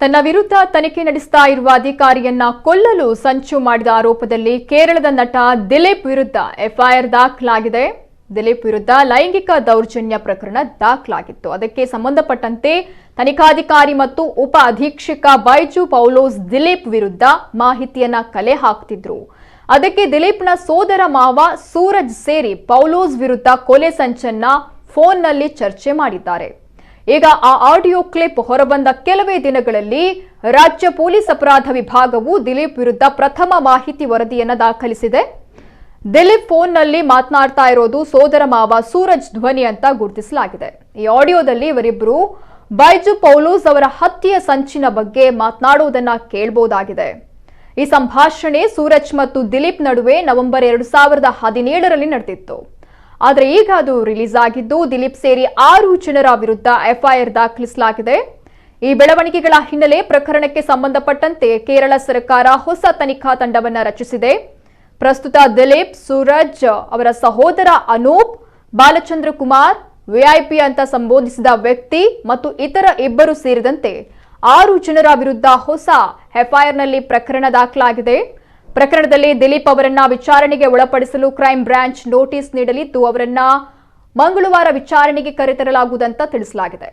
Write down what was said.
ತನ್ನ ವಿರುದ್ಧ ತನಿಖೆ ನಡೆಸ್ತಾ ಇರುವ ಅಧಿಕಾರಿಯನ್ನ ಕೊಲ್ಲಲು ಸಂಚು ಮಾಡಿದ ಆರೋಪದಲ್ಲಿ ಕೇರಳದ ನಟ ದಿಲೀಪ್ ವಿರುದ್ಧ ಎಫ್ಐಆರ್ ದಾಖಲಾಗಿದೆ. ದಿಲೀಪ್ ವಿರುದ್ಧ ಲೈಂಗಿಕ ದೌರ್ಜನ್ಯ ಪ್ರಕರಣ ದಾಖಲಾಗಿತ್ತು. ಅದಕ್ಕೆ ಸಂಬಂಧಪಟ್ಟಂತೆ ತನಿಖಾಧಿಕಾರಿ ಮತ್ತು ಉಪ ಅಧೀಕ್ಷಕ ಬೈಜು ಪೌಲೋಸ್ ದಿಲೀಪ್ ವಿರುದ್ಧ ಮಾಹಿತಿಯನ್ನ ಕಲೆ ಹಾಕ್ತಿದ್ರು. ಅದಕ್ಕೆ ದಿಲೀಪ್ನ ಸೋದರ ಮಾವ ಸೂರಜ್ ಸೇರಿ ಪೌಲೋಸ್ ವಿರುದ್ಧ ಕೊಲೆ ಸಂಚನ್ನ ಫೋನ್ನಲ್ಲಿ ಚರ್ಚೆ ಮಾಡಿದ್ದಾರೆ. ಈಗ ಆ ಆಡಿಯೋ ಕ್ಲಿಪ್ ಹೊರಬಂದ ಕೆಲವೇ ದಿನಗಳಲ್ಲಿ ರಾಜ್ಯ ಪೊಲೀಸ್ ಅಪರಾಧ ವಿಭಾಗವು ದಿಲೀಪ್ ವಿರುದ್ಧ ಪ್ರಥಮ ಮಾಹಿತಿ ವರದಿಯನ್ನು ದಾಖಲಿಸಿದೆ. ದಿಲೀಪ್ ಫೋನ್ನಲ್ಲಿ ಮಾತನಾಡ್ತಾ ಇರೋದು ಸೋದರ ಮಾವ ಸೂರಜ್ ಧ್ವನಿ ಅಂತ ಗುರುತಿಸಲಾಗಿದೆ. ಈ ಆಡಿಯೋದಲ್ಲಿ ಇವರಿಬ್ಬರು ಬೈಜು ಪೌಲೋಸ್ ಅವರ ಹತ್ಯೆಯ ಸಂಚಿನ ಬಗ್ಗೆ ಮಾತನಾಡುವುದನ್ನ ಕೇಳಬಹುದಾಗಿದೆ. ಈ ಸಂಭಾಷಣೆ ಸೂರಜ್ ಮತ್ತು ದಿಲೀಪ್ ನಡುವೆ ನವೆಂಬರ್ 2017ರಲ್ಲಿ ನಡೆದಿತ್ತು. ಆದರೆ ಈಗ ಅದು ರಿಲೀಸ್ ಆಗಿದ್ದು ದಿಲೀಪ್ ಸೇರಿ 6 ಜನರ ವಿರುದ್ಧ ಎಫ್ಐಆರ್ ದಾಖಲಿಸಲಾಗಿದೆ. ಈ ಬೆಳವಣಿಗೆಗಳ ಹಿನ್ನೆಲೆ ಪ್ರಕರಣಕ್ಕೆ ಸಂಬಂಧಪಟ್ಟಂತೆ ಕೇರಳ ಸರ್ಕಾರ ಹೊಸ ತನಿಖಾ ತಂಡವನ್ನು ರಚಿಸಿದೆ. ಪ್ರಸ್ತುತ ದಿಲೀಪ್, ಸೂರಜ್ ಅವರ ಸಹೋದರ ಅನೂಪ್, ಬಾಲಚಂದ್ರ ಕುಮಾರ್, ವಿಐಪಿ ಅಂತ ಸಂಬೋಧಿಸಿದ ವ್ಯಕ್ತಿ ಮತ್ತು ಇತರ 2 ಸೇರಿದಂತೆ 6 ಜನರ ವಿರುದ್ಧ ಹೊಸ ಎಫ್ಐಆರ್ನಲ್ಲಿ ಪ್ರಕರಣ ದಾಖಲಾಗಿದೆ. ಪ್ರಕರಣದಲ್ಲಿ ದಿಲೀಪ್ ಅವರನ್ನ ವಿಚಾರಣೆಗೆ ಒಳಪಡಿಸಲು ಕ್ರೈಂ ಬ್ರಾಂಚ್ ನೋಟಿಸ್ ನೀಡಲಿದ್ದು ಅವರನ್ನ ಮಂಗಳವಾರ ವಿಚಾರಣೆಗೆ ಕರೆತರಲಾಗುವುದಂತ ತಿಳಿಸಲಾಗಿದೆ.